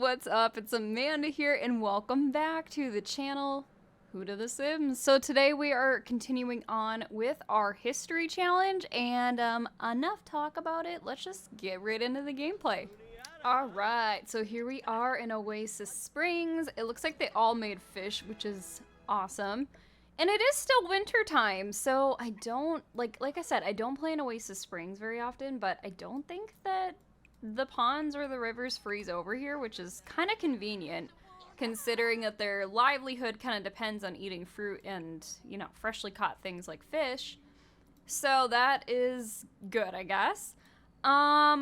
what's up? It's Amanda here, and welcome back to the channel, Who to the Sims. So today we are continuing on with our history challenge, and enough talk about it. Let's just get right into the gameplay. Alright, so here we are in Oasis Springs. It looks like they all made fish, which is awesome. And it is still winter time, so I don't, like I said, I don't play in Oasis Springs very often, but I don't think that the ponds or the rivers freeze over here, which is kind of convenient, considering that their livelihood kind of depends on eating fruit and, you know, freshly caught things like fish. So that is good, I guess. I am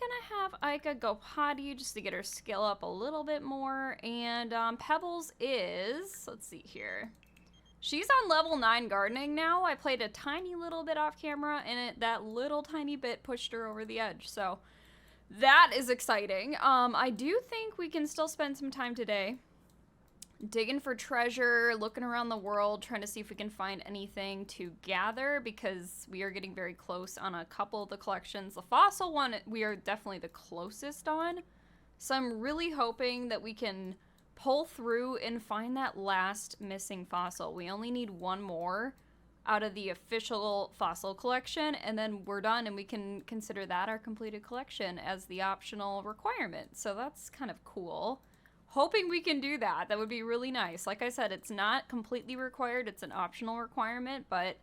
gonna have Aika go potty just to get her skill up a little bit more, and Pebbles is, let's see here. She's on level 9 gardening now. I played a tiny little bit off camera, and that little tiny bit pushed her over the edge, so that is exciting. I do think we can still spend some time today digging for treasure, looking around the world, trying to see if we can find anything to gather, because we are getting very close on a couple of the collections. The fossil one, we are definitely the closest on, so I'm really hoping that we can pull through and find that last missing fossil. We only need one more out of the official fossil collection, and then we're done, and we can consider that our completed collection as the optional requirement. So that's kind of cool. Hoping we can do that. That would be really nice. Like I said, it's not completely required, it's an optional requirement, but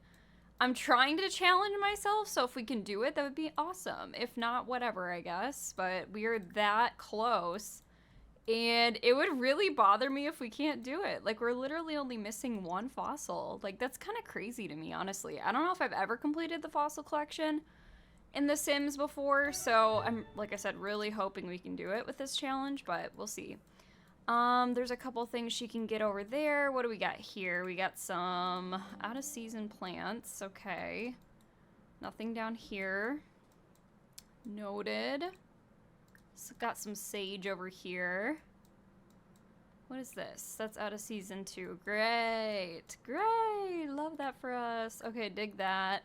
I'm trying to challenge myself, so if we can do it, that would be awesome. If not, whatever, I guess. But we are that close, and it would really bother me if we can't do it. Like, we're literally only missing one fossil. Like, that's kind of crazy to me, honestly. I don't know if I've ever completed the fossil collection in The Sims before, so I'm, like I said, really hoping we can do it with this challenge, but we'll see. There's a couple things she can get over there. What do we got here? We got some out-of-season plants. Okay. Nothing down here. Noted. So got some sage over here. What is this? That's out of season 2. Great. Great. Love that for us. Okay, dig that.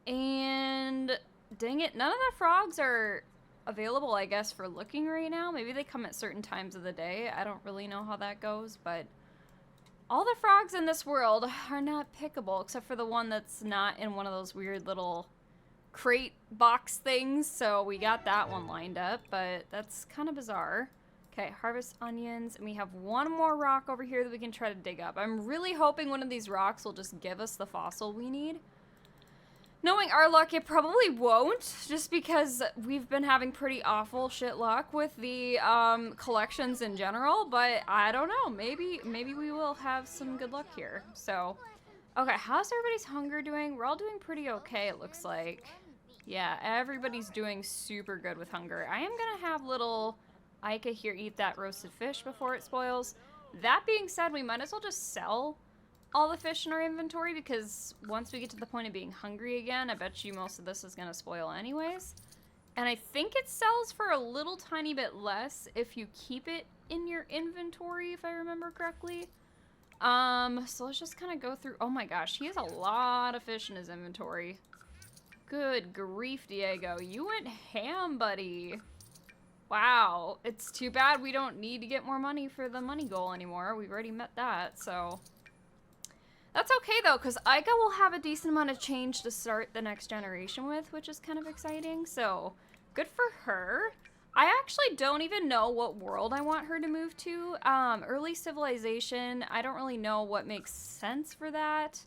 And dang it, none of the frogs are available, I guess, for looking right now. Maybe they come at certain times of the day. I don't really know how that goes, but all the frogs in this world are not pickable, except for the one that's not in one of those weird little crate box things, so we got that one lined up, but that's kind of bizarre. Okay, harvest onions, and we have one more rock over here that we can try to dig up. I'm really hoping one of these rocks will just give us the fossil we need. Knowing our luck, it probably won't, just because we've been having pretty awful shit luck with the collections in general, but I don't know, maybe we will have some good luck here. So okay, how's everybody's hunger doing? We're all doing pretty okay, it looks like. Yeah, everybody's doing super good with hunger. I am gonna have little Aika here eat that roasted fish before it spoils. That being said, we might as well just sell all the fish in our inventory, because once we get to the point of being hungry again, I bet you most of this is gonna spoil anyways. And I think it sells for a little tiny bit less if you keep it in your inventory, if I remember correctly. So let's just kind of go through. Oh my gosh, he has a lot of fish in his inventory. Good grief, Diego. You went ham, buddy. Wow. It's too bad we don't need to get more money for the money goal anymore. We've already met that, so that's okay, though, because Aika will have a decent amount of change to start the next generation with, which is kind of exciting, so good for her. I actually don't even know what world I want her to move to. Early civilization, I don't really know what makes sense for that.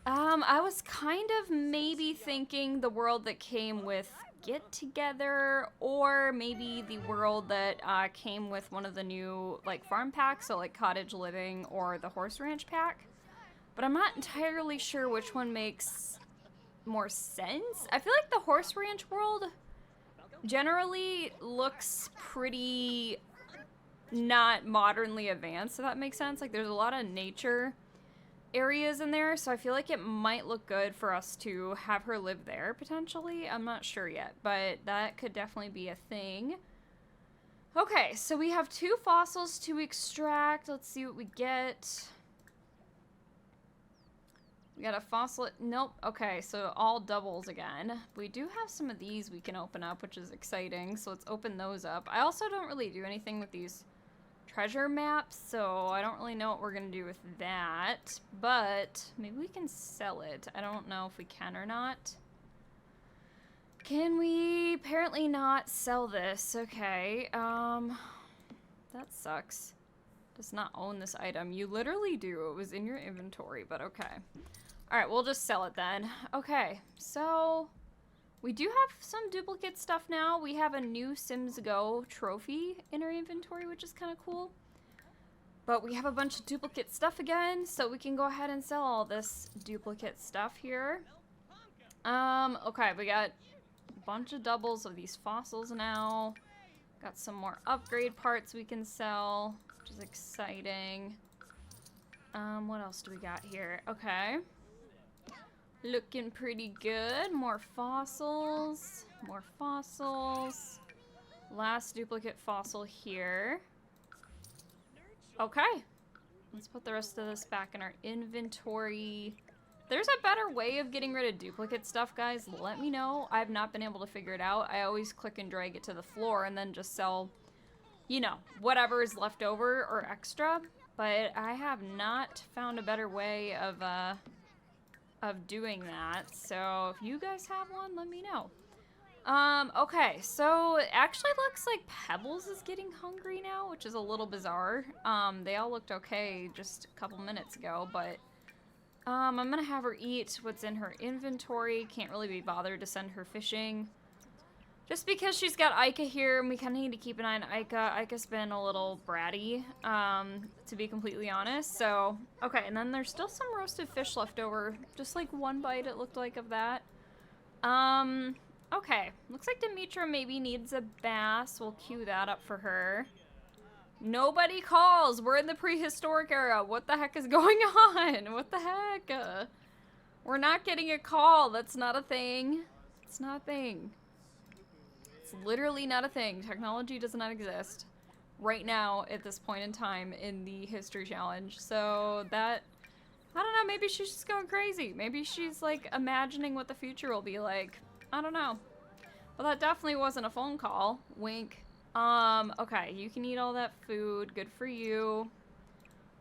I was kind of maybe thinking the world that came with Get Together, or maybe the world that came with one of the new, like, farm packs, so like Cottage Living or the Horse Ranch pack. But I'm not entirely sure which one makes more sense. I feel like the Horse Ranch world generally looks pretty not modernly advanced, if that makes sense. Like, there's a lot of nature areas in there, so I feel like it might look good for us to have her live there, potentially. I'm not sure yet, but that could definitely be a thing. Okay, so we have 2 fossils to extract. Let's see what we get. We got a fossil. Nope. Okay, so all doubles again. We do have some of these we can open up, which is exciting. So let's open those up. I also don't really do anything with these treasure maps, so I don't really know what we're going to do with that. But maybe we can sell it. I don't know if we can or not. Can we? Apparently not sell this. Okay. That sucks. Does not own this item. You literally do. It was in your inventory, but okay. Alright, we'll just sell it then. Okay, so we do have some duplicate stuff now. We have a new Sims Go trophy in our inventory, which is kind of cool. But we have a bunch of duplicate stuff again, so we can go ahead and sell all this duplicate stuff here. Okay, we got a bunch of doubles of these fossils now. Got some more upgrade parts we can sell, which is exciting. What else do we got here? Okay. Looking pretty good. More fossils. More fossils. Last duplicate fossil here. Okay. Let's put the rest of this back in our inventory. There's a better way of getting rid of duplicate stuff, guys. Let me know. I've not been able to figure it out. I always click and drag it to the floor and then just sell, you know, whatever is left over or extra. But I have not found a better way of doing that. So if you guys have one, let me know. Okay, so it actually looks like Pebbles is getting hungry now, which is a little bizarre. They all looked okay just a couple minutes ago, but I'm gonna have her eat what's in her inventory. Can't really be bothered to send her fishing. Just because she's got Ica here, and we kind of need to keep an eye on Ica. Ica's been a little bratty, to be completely honest. So, okay, and then there's still some roasted fish left over. Just like one bite, it looked like, of that. Okay. Looks like Demetra maybe needs a bass. We'll queue that up for her. Nobody calls. We're in the prehistoric era. What the heck is going on? What the heck? We're not getting a call. That's not a thing. It's not a thing. It's literally not a thing. Technology does not exist right now at this point in time in the history challenge. So that, I don't know, maybe she's just going crazy. Maybe she's like imagining what the future will be like. I don't know. Well, that definitely wasn't a phone call. Wink. Okay, you can eat all that food. Good for you.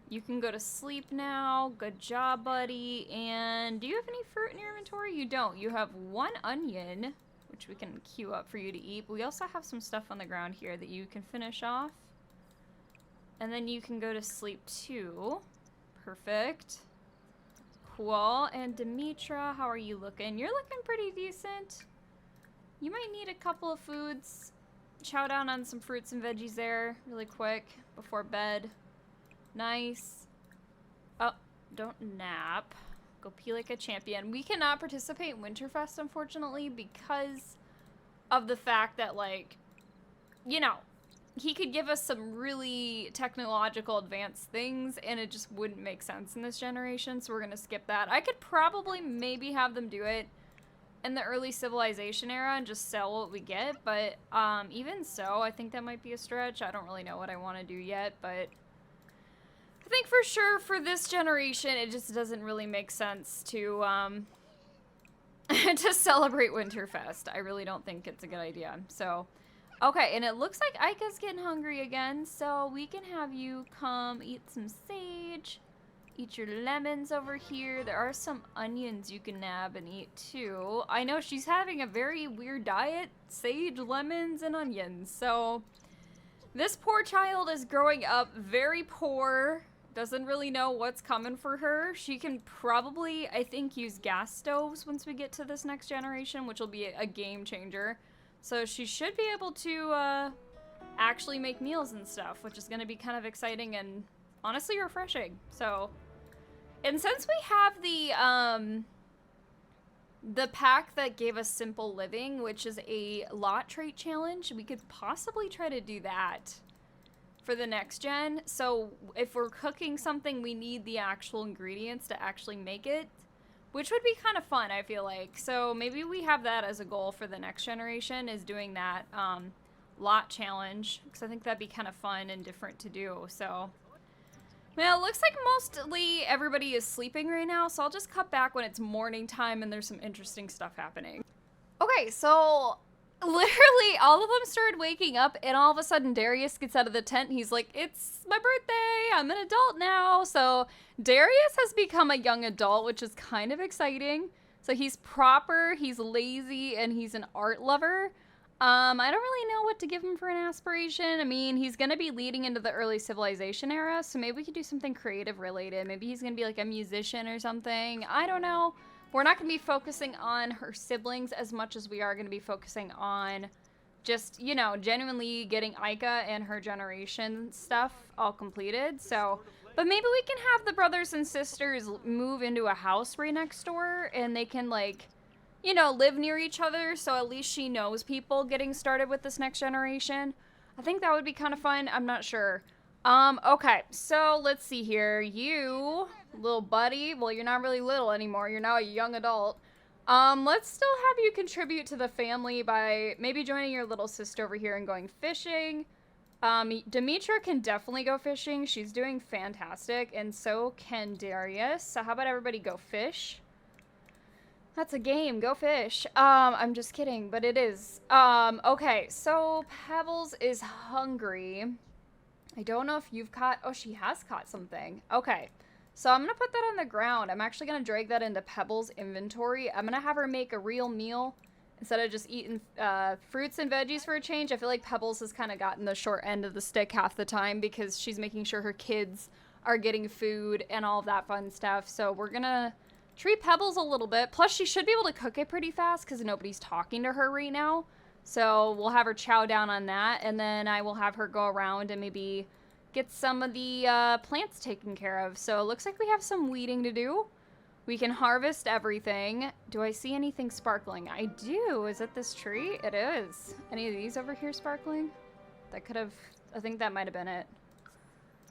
You can go to sleep now. Good job, buddy. And do you have any fruit in your inventory? You don't. You have one onion, which we can queue up for you to eat. But we also have some stuff on the ground here that you can finish off. And then you can go to sleep too. Perfect. Cool. And Demetra, how are you looking? You're looking pretty decent. You might need a couple of foods. Chow down on some fruits and veggies there really quick before bed. Nice. Oh, don't nap. Go pee like a champion. We cannot participate in Winterfest, unfortunately, because of the fact that, like, you know, he could give us some really technological advanced things, and it just wouldn't make sense in this generation, so we're gonna skip that. I could probably maybe have them do it in the early civilization era and just sell what we get, but even so, I think that might be a stretch. I don't really know what I want to do yet, but I think for sure for this generation, it just doesn't really make sense to to celebrate Winterfest. I really don't think it's a good idea. So, okay, and it looks like Ica's getting hungry again, so we can have you come eat some sage. Eat your lemons over here. There are some onions you can nab and eat too. I know she's having a very weird diet. Sage, lemons, and onions. So this poor child is growing up very poor. Doesn't really know what's coming for her. She can probably, I think, use gas stoves once we get to this next generation, which will be a game changer. So she should be able to actually make meals and stuff, which is going to be kind of exciting and honestly refreshing. So, and since we have the pack that gave us Simple Living, which is a lot trait challenge, we could possibly try to do that for the next gen. So if we're cooking something, we need the actual ingredients to actually make it, which would be kind of fun, I feel like. So maybe we have that as a goal for the next generation, is doing that lot challenge, because I think that'd be kind of fun and different to do. So Well, it looks like mostly everybody is sleeping right now, so I'll just cut back when it's morning time and there's some interesting stuff happening. Okay, so literally all of them started waking up, and all of a sudden Darius gets out of the tent and he's like, it's my birthday, I'm an adult now. So Darius has become a young adult, which is kind of exciting. So he's proper, he's lazy, and he's an art lover. I don't really know what to give him for an aspiration. I mean, he's going to be leading into the early civilization era, so maybe we could do something creative related. Maybe he's going to be like a musician or something. I don't know. We're not going to be focusing on her siblings as much as we are going to be focusing on just, you know, genuinely getting Aika and her generation stuff all completed. So, but maybe we can have the brothers and sisters move into a house right next door, and they can, like, you know, live near each other, so at least she knows people getting started with this next generation. I think that would be kind of fun. I'm not sure. Okay, so let's see here. You, little buddy, well, you're not really little anymore. You're now a young adult. Let's still have you contribute to the family by maybe joining your little sister over here and going fishing. Demetra can definitely go fishing. She's doing fantastic, and so can Darius. So how about everybody go fish? That's a game. Go fish. I'm just kidding, but it is. Okay, so Pebbles is hungry. I don't know if you've caught... Oh, she has caught something. Okay, so I'm going to put that on the ground. I'm actually going to drag that into Pebbles' inventory. I'm going to have her make a real meal instead of just eating fruits and veggies for a change. I feel like Pebbles has kind of gotten the short end of the stick half the time because she's making sure her kids are getting food and all of that fun stuff. So we're going to treat Pebbles a little bit. Plus, she should be able to cook it pretty fast because nobody's talking to her right now. So we'll have her chow down on that, and then I will have her go around and maybe get some of the plants taken care of. So it looks like we have some weeding to do. We can harvest everything. Do I see anything sparkling? I do. Is it this tree? It is. Any of these over here sparkling? That could have... I think that might have been it.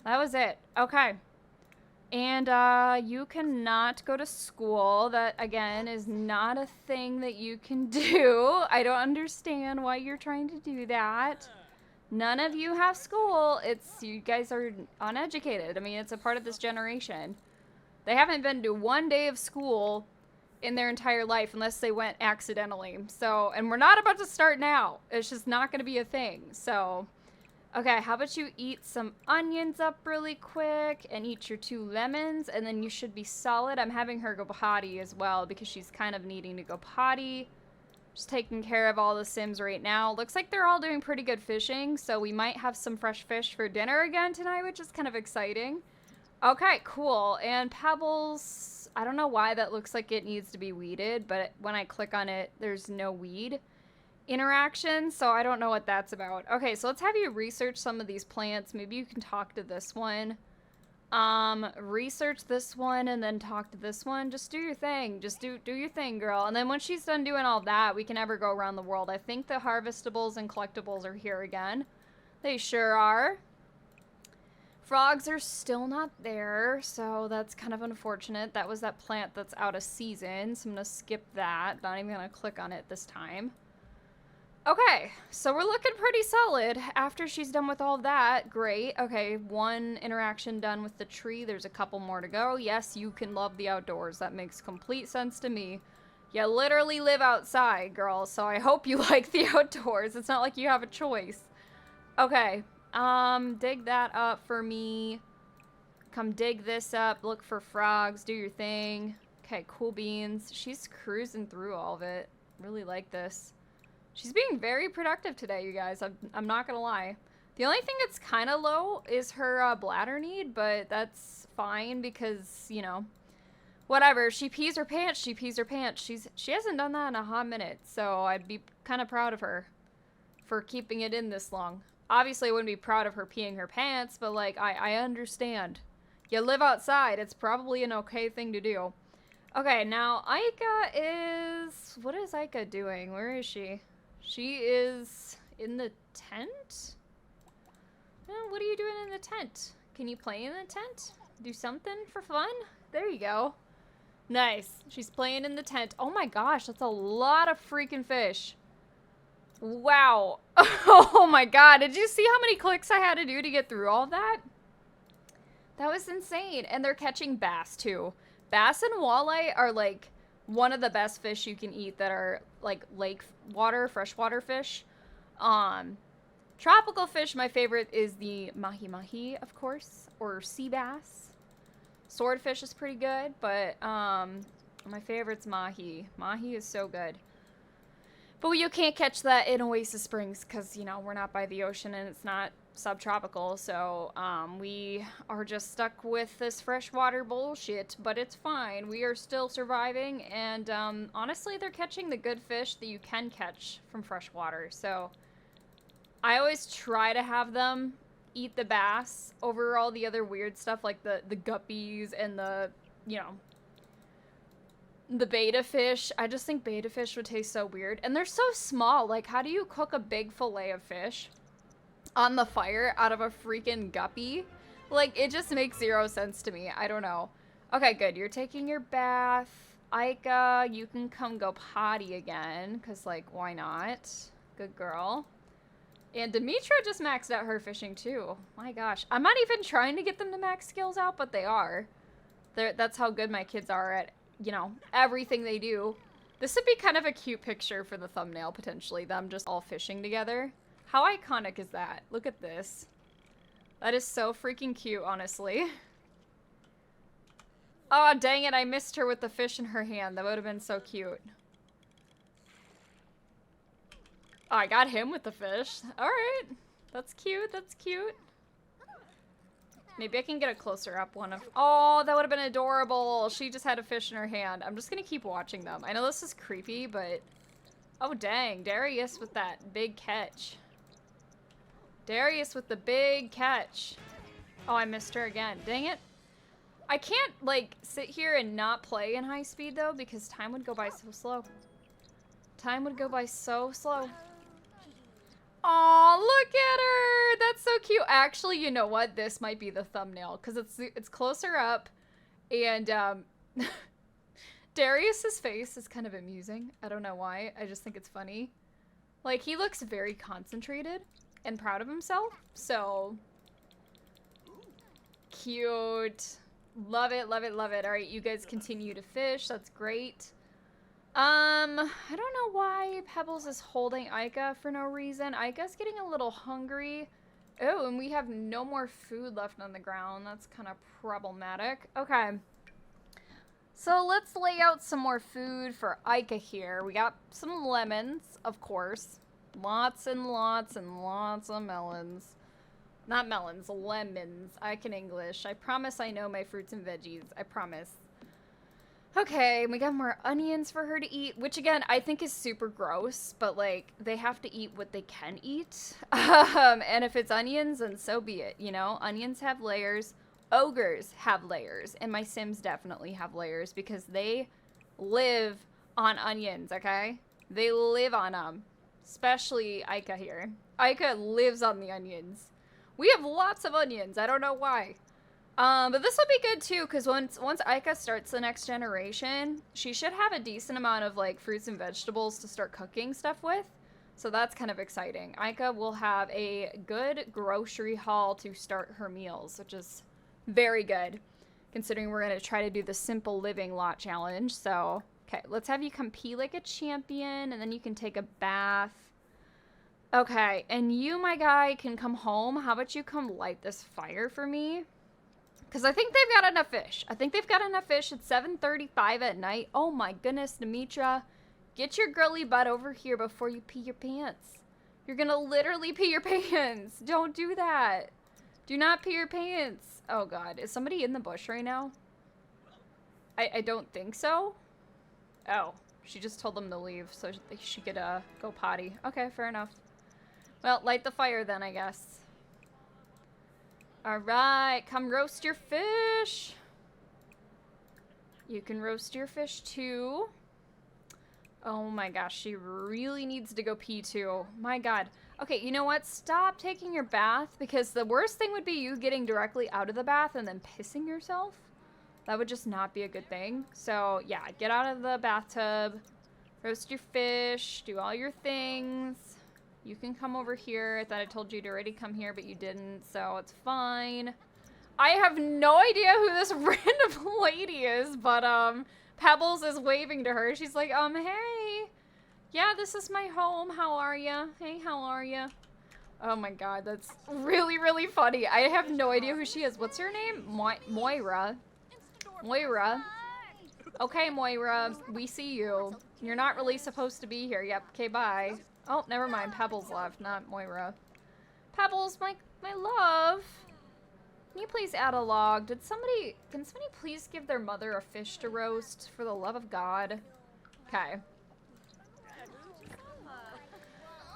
That was it. Okay. And you cannot go to school. That, again, is not a thing that you can do. I don't understand why you're trying to do that. None of you have school. You guys are uneducated. I mean, it's a part of this generation. They haven't been to one day of school in their entire life unless they went accidentally. So, and we're not about to start now. It's just not going to be a thing. So... Okay, how about you eat some onions up really quick and eat your 2 lemons, and then you should be solid. I'm having her go potty as well because she's kind of needing to go potty. Just taking care of all the Sims right now. Looks like they're all doing pretty good fishing, so we might have some fresh fish for dinner again tonight, which is kind of exciting. Okay, cool. And Pebbles, I don't know why that looks like it needs to be weeded, but when I click on it, there's no weed interaction, so I don't know what that's about. Okay, so let's have you research some of these plants. Maybe you can talk to this one. Research this one and then talk to this one. Just do your thing. Just do your thing, girl. And then when she's done doing all that, we can have her go around the world. I think the harvestables and collectibles are here again. They sure are. Frogs are still not there, so that's kind of unfortunate. That was that plant that's out of season, so I'm gonna skip that. Not even gonna click on it this time. Okay, so we're looking pretty solid after she's done with all that. Great. Okay, 1 interaction done with the tree. There's a couple more to go. Yes, you can love the outdoors. That makes complete sense to me. You literally live outside, girl, so I hope you like the outdoors. It's not like you have a choice. Okay, dig that up for me. Come dig this up. Look for frogs. Do your thing. Okay, cool beans. She's cruising through all of it. Really like this. She's being very productive today, you guys. I'm not gonna lie. The only thing that's kind of low is her bladder need, but that's fine because, you know, whatever. She pees her pants. She pees her pants. She hasn't done that in a hot minute, so I'd be kind of proud of her for keeping it in this long. Obviously, I wouldn't be proud of her peeing her pants, but, like, I understand. You live outside. It's probably an okay thing to do. Okay, now Aika is... What is Aika doing? Where is she? She is in the tent? What are you doing in the tent? Can you play in the tent? Do something for fun? There you go. Nice. She's playing in the tent. Oh my gosh, that's a lot of freaking fish. Wow. Oh my god, did you see how many clicks I had to do to get through all that? That was insane. And they're catching bass too. Bass and walleye are like one of the best fish you can eat that are like lake water, freshwater fish. Tropical fish, my favorite is the mahi-mahi, of course, or sea bass. Swordfish is pretty good, but my favorite's mahi. Mahi is so good. But you can't catch that in Oasis Springs because, you know, we're not by the ocean and it's not subtropical. So we are just stuck with this freshwater bullshit, but it's fine. We are still surviving. And honestly, they're catching the good fish that you can catch from freshwater. So I always try to have them eat the bass over all the other weird stuff like the guppies and the, you know, the betta fish. I just think betta fish would taste so weird. And they're so small. Like, how do you cook a big fillet of fish on the fire out of a freaking guppy? Like, it just makes zero sense to me. I don't know. Okay, good. You're taking your bath. Aika, you can come go potty again. Because, like, why not? Good girl. And Demetra just maxed out her fishing, too. My gosh. I'm not even trying to get them to max skills out, but they are. That's how good my kids are at, you know, everything they do. This would be kind of a cute picture for the thumbnail, potentially. Them just all fishing together. How iconic is that? Look at this. That is so freaking cute, honestly. Oh, dang it. I missed her with the fish in her hand. That would have been so cute. Oh, I got him with the fish. Alright. That's cute. That's cute. Maybe I can get a closer up one of... Oh, that would have been adorable. She just had a fish in her hand. I'm just gonna keep watching them. I know this is creepy, but... Oh, dang. Darius with that big catch. Darius with the big catch. Oh, I missed her again. Dang it. I can't, like, sit here and not play in high speed, though, because time would go by so slow. Time would go by so slow. Aw, look at her! That's so cute. Actually, you know what? This might be the thumbnail, because it's closer up, and, Darius's face is kind of amusing. I don't know why. I just think it's funny. Like, he looks very concentrated and proud of himself, so... Cute. Love it, love it, love it. Alright, you guys continue to fish. That's great. I don't know why Pebbles is holding Aika for no reason. Aika's getting a little hungry. Oh, and we have no more food left on the ground. That's kind of problematic. Okay. So let's lay out some more food for Aika here. We got some lemons, of course. Lots and lots and lots of melons. Not melons, lemons. I can English. I promise I know my fruits and veggies. I promise. Okay, we got more onions for her to eat, which again, I think is super gross, but like, they have to eat what they can eat. And if it's onions, then so be it, you know? Onions have layers, ogres have layers, and my Sims definitely have layers because they live on onions, okay? They live on them, especially Aika here. Aika lives on the onions. We have lots of onions, I don't know why. But this will be good too, because once Aika starts the next generation, she should have a decent amount of like fruits and vegetables to start cooking stuff with. So that's kind of exciting. Aika will have a good grocery haul to start her meals, which is very good, considering we're going to try to do the simple living lot challenge. So, okay, let's have you come pee like a champion, and then you can take a bath. Okay, and you, my guy, can come home. How about you come light this fire for me? Because I think they've got enough fish. I think they've got enough fish at 7:35 at night. Oh my goodness, Demetra. Get your girly butt over here before you pee your pants. You're gonna literally pee your pants. Don't do that. Do not pee your pants. Oh god, is somebody in the bush right now? I don't think so. Oh, she just told them to leave so she could go potty. Okay, fair enough. Well, light the fire then, I guess. Alright, come roast your fish. You can roast your fish too. Oh my gosh, she really needs to go pee too. My god. Okay, you know what? Stop taking your bath, because the worst thing would be you getting directly out of the bath and then pissing yourself. That would just not be a good thing. So yeah, get out of the bathtub, roast your fish, do all your things. You can come over here. I thought I told you to already come here, but you didn't, so it's fine. I have no idea who this random lady is, but, Pebbles is waving to her. She's like, hey. Yeah, this is my home. How are ya? Hey, how are ya? Oh my god, that's really, really funny. I have no idea who she is. What's her name? Moira. Moira. Okay, Moira, we see you. You're not really supposed to be here. Yep, okay, bye. Oh, never mind. Pebbles left, not Moira. Pebbles, my love. Can you please add a log? Can somebody please give their mother a fish to roast? For the love of God. Okay.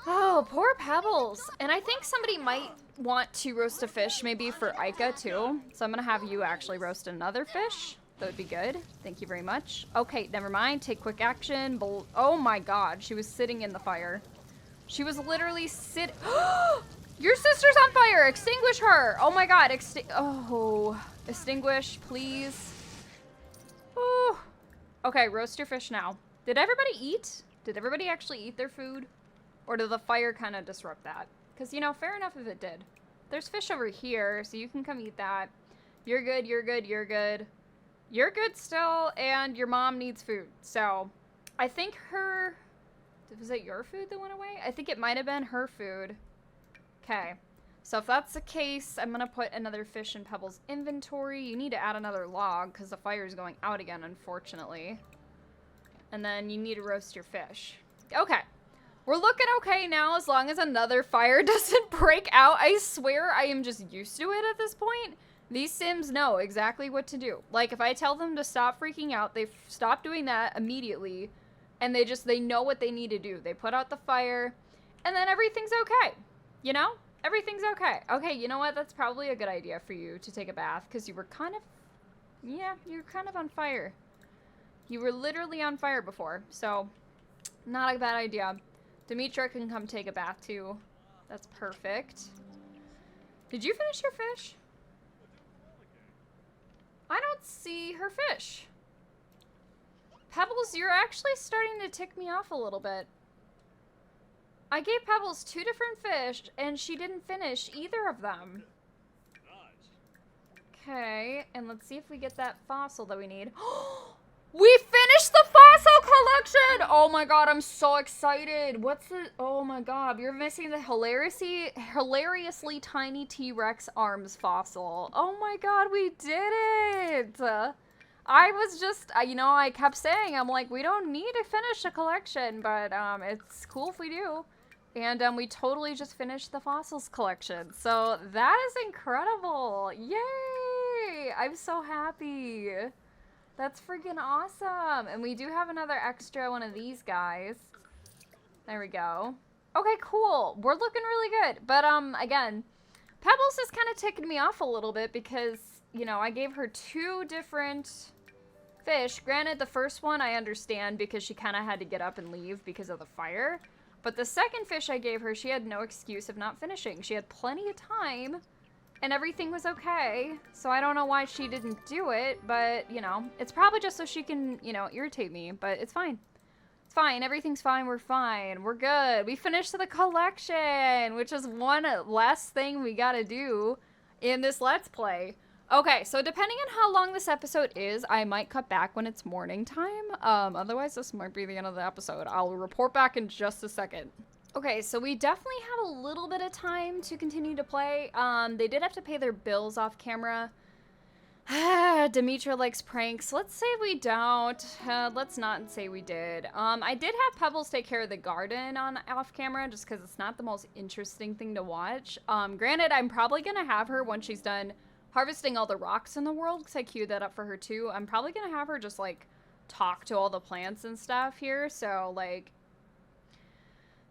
Oh, poor Pebbles. And I think somebody might want to roast a fish, maybe for Ica too. So I'm gonna have you actually roast another fish. That would be good. Thank you very much. Okay, never mind. Take quick action. Oh my god, she was sitting in the fire. She was literally Your sister's on fire! Extinguish her! Oh my god, extinguish, please. Ooh. Okay, roast your fish now. Did everybody eat? Did everybody actually eat their food? Or did the fire kind of disrupt that? Because, you know, fair enough if it did. There's fish over here, so you can come eat that. You're good, you're good, you're good. You're good still, and your mom needs food. So, I think her... Was it your food that went away? I think it might have been her food. Okay. So if that's the case, I'm going to put another fish in Pebbles' inventory. You need to add another log, because the fire is going out again, unfortunately. And then you need to roast your fish. Okay. We're looking okay now, as long as another fire doesn't break out. I swear I am just used to it at this point. These Sims know exactly what to do. Like, if I tell them to stop freaking out, they stop doing that immediately. And they know what they need to do. They put out the fire, and then everything's okay. You know? Everything's okay. Okay, you know what? That's probably a good idea for you to take a bath, because you were kind of... Yeah, you were kind of on fire. You were literally on fire before, so... Not a bad idea. Demetra can come take a bath, too. That's perfect. Did you finish your fish? I don't see her fish. Pebbles, you're actually starting to tick me off a little bit. I gave Pebbles 2 different fish, and she didn't finish either of them. Okay, and let's see if we get that fossil that we need. We finished the fossil collection! Oh my god, I'm so excited. What's the... Oh my god, you're missing the hilariously tiny T-Rex arms fossil. Oh my god, we did it! I was just, you know, I kept saying, I'm like, we don't need to finish a collection, but it's cool if we do. And we totally just finished the fossils collection. So that is incredible. Yay! I'm so happy. That's freaking awesome. And we do have another extra one of these guys. There we go. Okay, cool. We're looking really good. But again, Pebbles is kind of ticking me off a little bit because, you know, I gave her 2 different fish. Granted, the first one I understand because she kind of had to get up and leave because of the fire. But the second fish I gave her, she had no excuse of not finishing. She had plenty of time, and everything was okay. So I don't know why she didn't do it, but, you know, it's probably just so she can, you know, irritate me. But it's fine. It's fine. Everything's fine. We're fine. We're good. We finished the collection, which is one less thing we gotta do in this Let's Play. Okay, so depending on how long this episode is, I might cut back when it's morning time. Otherwise, this might be the end of the episode. I'll report back in just a second. Okay, so we definitely have a little bit of time to continue to play. They did have to pay their bills off camera. Demetra likes pranks. Let's say we don't. Let's not say we did. I did have Pebbles take care of the garden off camera just because it's not the most interesting thing to watch. Granted, I'm probably going to have her once she's done harvesting all the rocks in the world, because I queued that up for her too. I'm probably gonna have her just like talk to all the plants and stuff here. So like,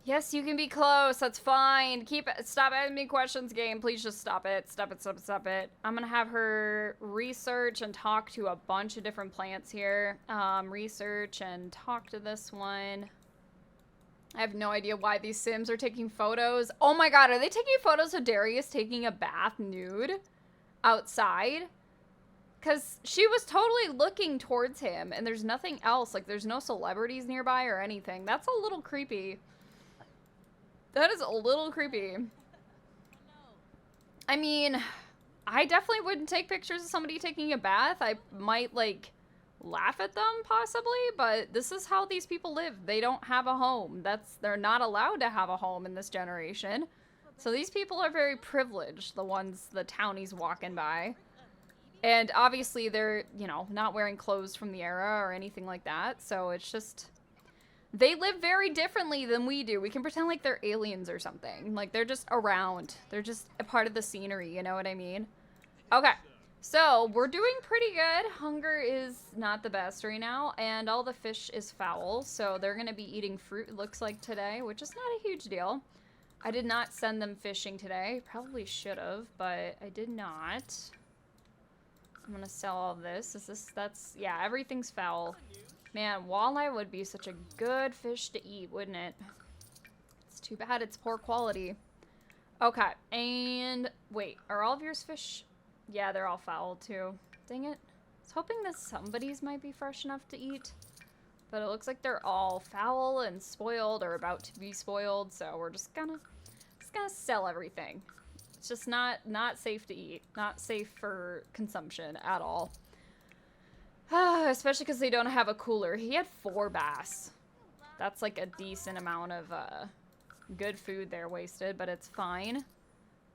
yes, you can be close. That's fine. Stop asking me questions, game. Please just stop it. Stop it. Stop it. Stop it. I'm gonna have her research and talk to a bunch of different plants here. Research and talk to this one. I have no idea why these Sims are taking photos. Oh my god, are they taking photos of Darius taking a bath nude outside? Because she was totally looking towards him, and there's nothing else. Like, there's no celebrities nearby or anything. That's a little creepy. That is a little creepy. I mean, I definitely wouldn't take pictures of somebody taking a bath. I might, like, laugh at them, possibly, but this is how these people live. They don't have a home. They're not allowed to have a home in this generation. So these people are very privileged, the townies walking by. And obviously they're, you know, not wearing clothes from the era or anything like that. So it's just, they live very differently than we do. We can pretend like they're aliens or something. Like, they're just around. They're just a part of the scenery, you know what I mean? Okay, so we're doing pretty good. Hunger is not the best right now, and all the fish is foul, so they're going to be eating fruit, it looks like, today, which is not a huge deal. I did not send them fishing today. Probably should have, but I did not. I'm going to sell all of this. Yeah, everything's foul. Man, walleye would be such a good fish to eat, wouldn't it? It's too bad it's poor quality. Okay, and wait, are all of yours fish? Yeah, they're all foul too. Dang it. I was hoping that somebody's might be fresh enough to eat, but it looks like they're all foul and spoiled or about to be spoiled, so we're just gonna sell everything. It's just not safe to eat, not safe for consumption at all. Especially because they don't have a cooler. He had 4 bass. That's like a decent amount of good food there wasted, but it's fine.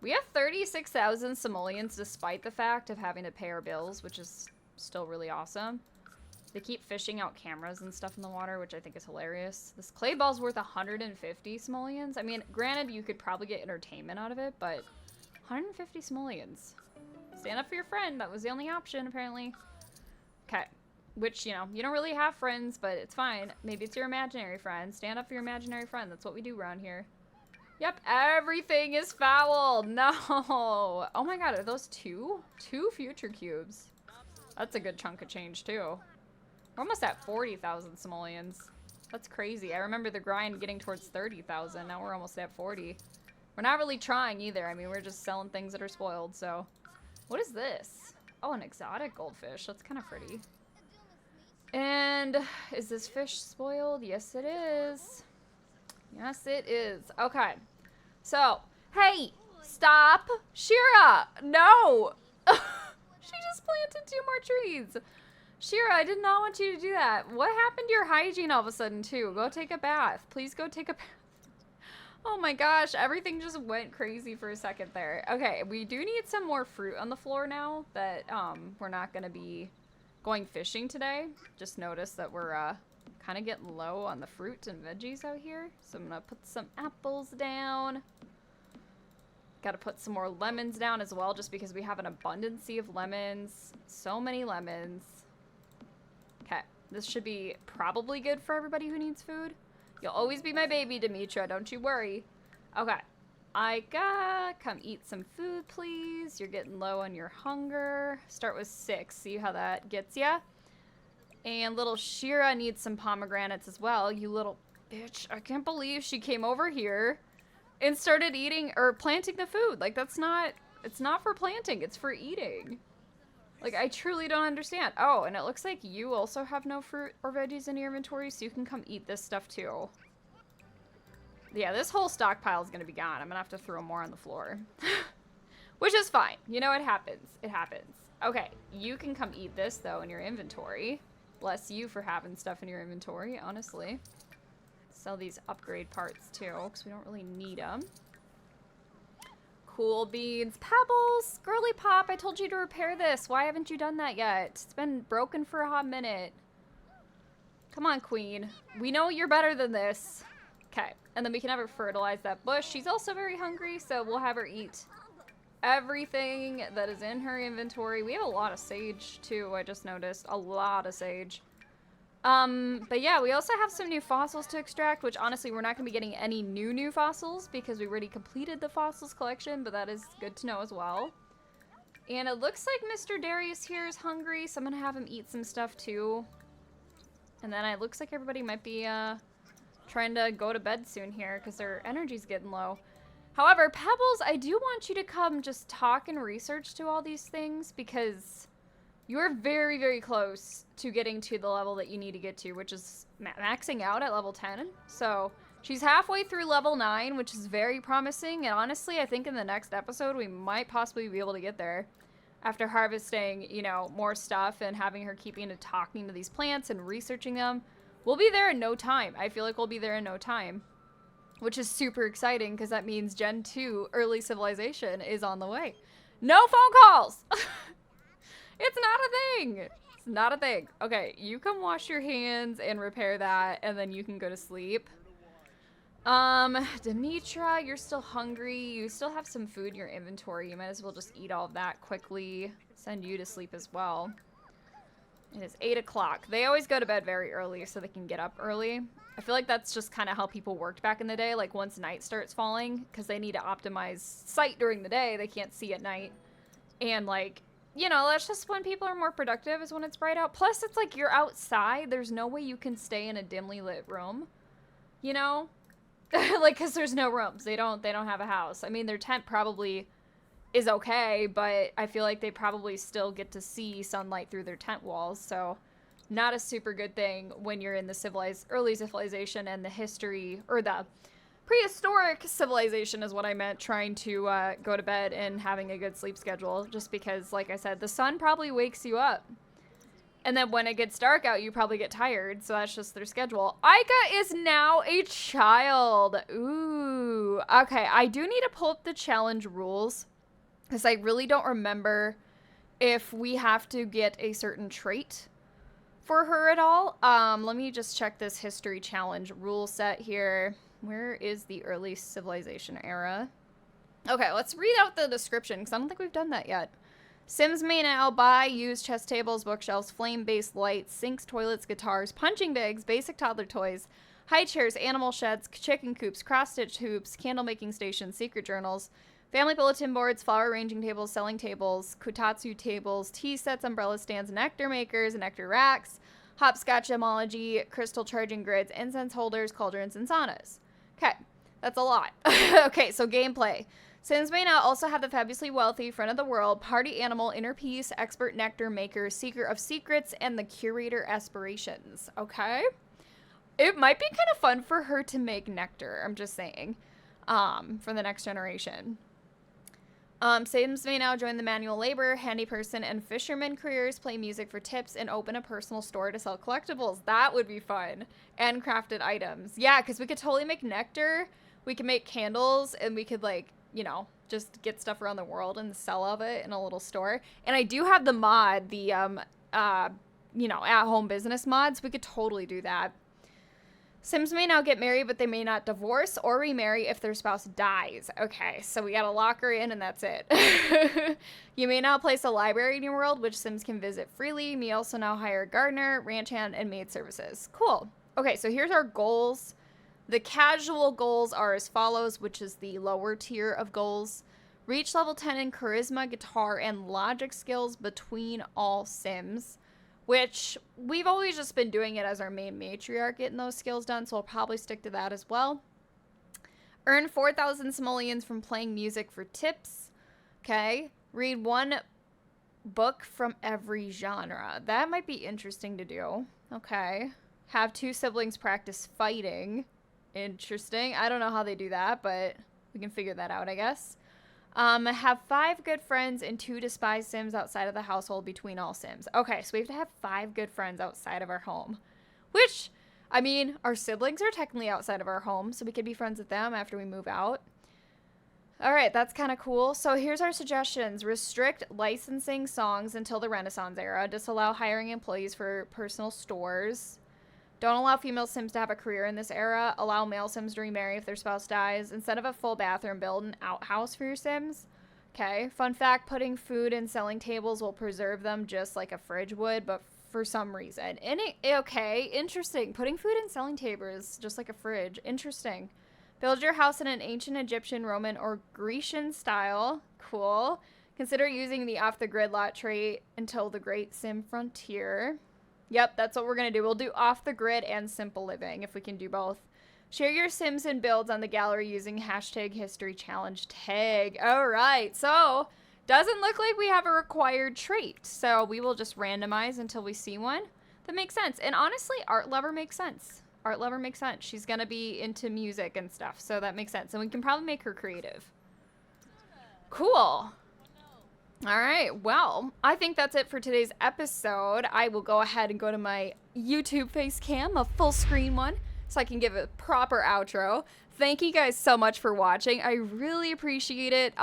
We have 36,000 simoleons despite the fact of having to pay our bills, which is still really awesome. They keep fishing out cameras and stuff in the water, which I think is hilarious. This clay ball's worth 150 simoleons. I mean, granted, you could probably get entertainment out of it, but 150 simoleons. Stand up for your friend. That was the only option, apparently. Okay. Which, you know, you don't really have friends, but it's fine. Maybe it's your imaginary friend. Stand up for your imaginary friend. That's what we do around here. Yep, everything is foul. No. Oh my god, are those 2? 2 future cubes. That's a good chunk of change, too. We're almost at 40,000 simoleons. That's crazy. I remember the grind getting towards 30,000. Now we're almost at 40. We're not really trying either. I mean, we're just selling things that are spoiled, so. What is this? Oh, an exotic goldfish. That's kind of pretty. And is this fish spoiled? Yes, it is. Yes, it is. Okay. So, hey, stop. Shira, no. She just planted 2 more trees. Shira, I did not want you to do that. What happened to your hygiene all of a sudden, too? Go take a bath. Please go take a bath. Oh my gosh, everything just went crazy for a second there. Okay, we do need some more fruit on the floor now that we're not going to be going fishing today. Just noticed that we're kind of getting low on the fruit and veggies out here. So I'm going to put some apples down. Got to put some more lemons down as well, just because we have an abundance of lemons. So many lemons. Okay, this should be probably good for everybody who needs food. You'll always be my baby, Demetra, don't you worry. Okay, come eat some food, please. You're getting low on your hunger. Start with 6, see how that gets ya. And little Shira needs some pomegranates as well, you little bitch. I can't believe she came over here and started eating, or planting the food. Like, it's not for planting, it's for eating. Like, I truly don't understand. Oh, and it looks like you also have no fruit or veggies in your inventory, so you can come eat this stuff too. Yeah, this whole stockpile is going to be gone. I'm going to have to throw more on the floor. Which is fine. You know, it happens. It happens. Okay, you can come eat this, though, in your inventory. Bless you for having stuff in your inventory, honestly. Sell these upgrade parts, too, because we don't really need them. Cool beans. Pebbles! Girly Pop, I told you to repair this. Why haven't you done that yet? It's been broken for a hot minute. Come on, Queen. We know you're better than this. Okay, and then we can have her fertilize that bush. She's also very hungry, so we'll have her eat everything that is in her inventory. We have a lot of sage, too, I just noticed. A lot of sage. But yeah, we also have some new fossils to extract, which honestly, we're not going to be getting any new fossils because we already completed the fossils collection, but that is good to know as well. And it looks like Mr. Darius here is hungry, so I'm going to have him eat some stuff too. And then it looks like everybody might be, trying to go to bed soon here because their energy's getting low. However, Pebbles, I do want you to come just talk and research to all these things because you're very, very close to getting to the level that you need to get to, which is maxing out at level 10. So She's halfway through level 9, which is very promising, and honestly, I think in the next episode we might possibly be able to get there. After harvesting, you know, more stuff and having her keeping and talking to these plants and researching them, we'll be there in no time. I feel like we'll be there in no time, which is super exciting because that means Gen 2 early civilization is on the way. No phone calls! It's not a thing! It's not a thing. Okay, you come wash your hands and repair that, and then you can go to sleep. Demetra, you're still hungry. You still have some food in your inventory. You might as well just eat all of that quickly. Send you to sleep as well. It is 8 o'clock. They always go to bed very early so they can get up early. I feel like that's just kind of how people worked back in the day. Like once night starts falling, because they need to optimize sight during the day. They can't see at night. And like, you know, that's just when people are more productive is when it's bright out. Plus it's like you're outside. There's no way you can stay in a dimly lit room. You know? Like, because there's no rooms. They don't have a house. I mean, their tent probably is okay, but I feel like they probably still get to see sunlight through their tent walls, so not a super good thing when you're in the early civilization and the history, or the prehistoric civilization is what I meant, trying to go to bed and having a good sleep schedule, just because, like I said, the sun probably wakes you up. And then when it gets dark out, you probably get tired, so that's just their schedule. Aika is now a child. Ooh. Okay, I do need to pull up the challenge rules, because I really don't remember if we have to get a certain trait for her at all. Let me just check this history challenge rule set here. Where is the early civilization era? Okay, let's read out the description, because I don't think we've done that yet. Sims may now buy, use chess tables, bookshelves, flame-based lights, sinks, toilets, guitars, punching bags, basic toddler toys, high chairs, animal sheds, chicken coops, cross-stitch hoops, candle-making stations, secret journals, family bulletin boards, flower arranging tables, selling tables, kotatsu tables, tea sets, umbrella stands, nectar makers, nectar racks, hopscotch gemology, crystal charging grids, incense holders, cauldrons, and saunas. Okay, that's a lot. Okay, so gameplay. Sims may now also have the fabulously wealthy, friend of the world, party animal, inner peace, expert nectar maker, seeker of secrets, and the curator aspirations. Okay? It might be kind of fun for her to make nectar, I'm just saying, for the next generation. Sims may now join the manual labor, handy person, and fisherman careers, play music for tips, and open a personal store to sell collectibles. That would be fun. And crafted items. Yeah, because we could totally make nectar, we could make candles, and we could, like, you know, just get stuff around the world and sell of it in a little store. And I do have the mod, the, you know, at-home business mods. We could totally do that. Sims may now get married, but they may not divorce or remarry if their spouse dies. Okay, so we gotta lock her in and that's it. You may now place a library in your world, which Sims can visit freely. You may also now hire a gardener, ranch hand, and maid services. Cool. Okay, so here's our goals. The casual goals are as follows, which is the lower tier of goals. Reach level 10 in charisma, guitar, and logic skills between all Sims, which we've always just been doing it as our main matriarch, getting those skills done, so I'll probably stick to that as well. Earn 4,000 simoleons from playing music for tips. Okay. Read one book from every genre. That might be interesting to do. Okay. Have 2 siblings practice fighting. Interesting. I don't know how they do that, but we can figure that out, I guess. Have 5 good friends and 2 despised Sims outside of the household between all Sims. Okay, so we have to have 5 good friends outside of our home. Which, I mean, our siblings are technically outside of our home, so we could be friends with them after we move out. Alright, that's kind of cool. So here's our suggestions. Restrict licensing songs until the Renaissance era. Disallow hiring employees for personal stores. Don't allow female Sims to have a career in this era. Allow male Sims to remarry if their spouse dies. Instead of a full bathroom, build an outhouse for your Sims. Okay. Fun fact, putting food in selling tables will preserve them just like a fridge would, but for some reason. Okay, interesting. Putting food in selling tables just like a fridge. Interesting. Build your house in an ancient Egyptian, Roman, or Grecian style. Cool. Consider using the off-the-grid lot trait until the Great Sim Frontier. Yep, that's what we're going to do. We'll do off the grid and simple living if we can do both. Share your Sims and builds on the gallery using hashtag history challenge tag. All right, so doesn't look like we have a required trait. So we will just randomize until we see one. That makes sense. And honestly, art lover makes sense. art lover makes sense. She's gonna be into music and stuff, so that makes sense. And we can probably make her creative. Cool. All right, well, I think that's it for today's episode. I will go ahead and go to my YouTube face cam, a full screen one, so I can give a proper outro. Thank you guys so much for watching. I really appreciate it.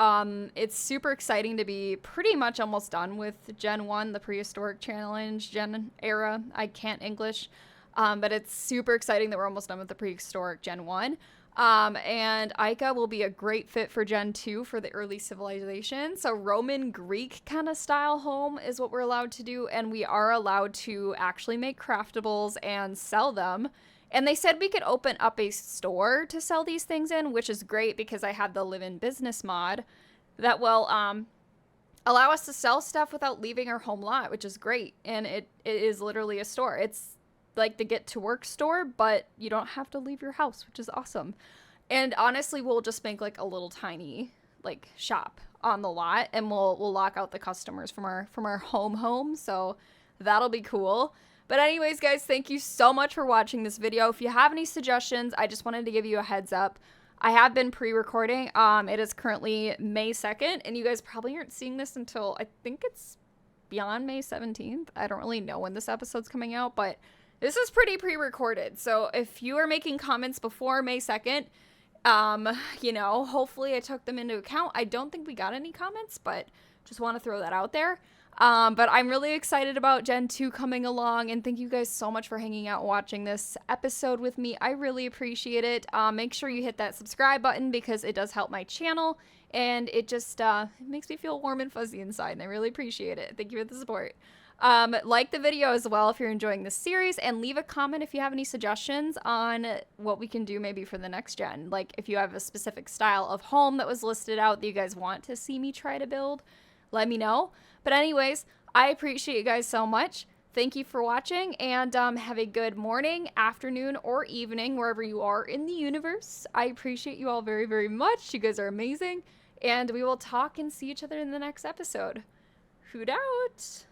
It's super exciting to be pretty much almost done with Gen 1, the prehistoric challenge, Gen era. I can't English, but it's super exciting that we're almost done with the prehistoric Gen 1. And Ica will be a great fit for Gen 2 for the early civilization. So Roman Greek kind of style home is what we're allowed to do. And we are allowed to actually make craftables and sell them. And they said we could open up a store to sell these things in, which is great because I have the live in business mod that will, allow us to sell stuff without leaving our home lot, which is great. And it is literally a store. It's like the get to work store, but you don't have to leave your house, which is awesome. And honestly, we'll just make like a little tiny like shop on the lot, and we'll lock out the customers from our home. So that'll be cool. But anyways, guys, thank you so much for watching this video. If you have any suggestions, I just wanted to give you a heads up. I have been pre-recording. It is currently May 2nd, and you guys probably aren't seeing this until I think it's beyond May 17th. I don't really know when this episode's coming out, but this is pretty pre-recorded. So if you are making comments before May 2nd, you know, hopefully I took them into account. I don't think we got any comments, but just want to throw that out there. But I'm really excited about Gen 2 coming along, and thank you guys so much for hanging out and watching this episode with me. I really appreciate it. Make sure you hit that subscribe button because it does help my channel, and it just it makes me feel warm and fuzzy inside, and I really appreciate it. Thank you for the support. Like the video as well if you're enjoying this series, and leave a comment if you have any suggestions on what we can do maybe for the next gen. Like if you have a specific style of home that was listed out that you guys want to see me try to build, let me know. But anyways, I appreciate you guys so much. Thank you for watching, and have a good morning, afternoon, or evening wherever you are in the universe. I appreciate you all very, very much. You guys are amazing, and we will talk and see each other in the next episode. Hoot out!